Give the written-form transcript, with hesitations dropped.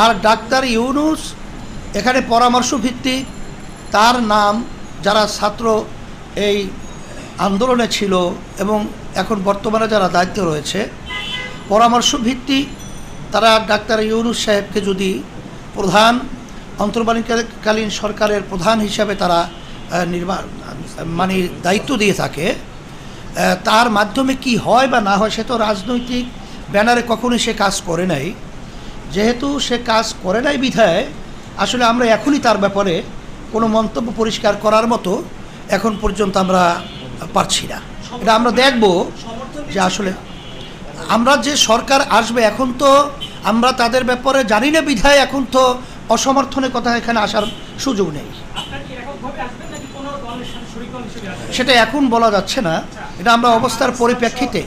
আর doctor Yunus এখানে পরামর্শ ভিত্তিক, তার নাম যারা ছাত্র এই আন্দোলনে ছিল এবং এখন বর্তমানে যারা দায়িত্ব রয়েছে, পরামর্শ ভিত্তিক তারা ডাক্তার ইউনূস সাহেবকে যদি প্রধান অন্তর্বর্তীকালীন সরকারের প্রধান হিসাবে তারা দায়িত্ব দিয়ে থাকে, তার মাধ্যমে কি হয় বা না হয় সে তো রাজনৈতিক ব্যানারে কখনোই সে কাজ করে নাই। যেহেতু সে কাজ করে নাই বিধায় আসলে আমরা এখনই তার ব্যাপারে কোনো মন্তব্য পরিষ্কার করার মতো এখন পর্যন্ত আমরা পারছি না। এটা আমরা দেখব যে আসলে আমরা যে সরকার আসবে, এখন তো আমরা তাদের ব্যাপারে জানি না বিধায় এখন তো অসমর্থনের কথা এখানে আসার সুযোগ নেই। সেটা এখন বলা যাচ্ছে না, এটা আমরা অবস্থার পরিপ্রেক্ষিতে।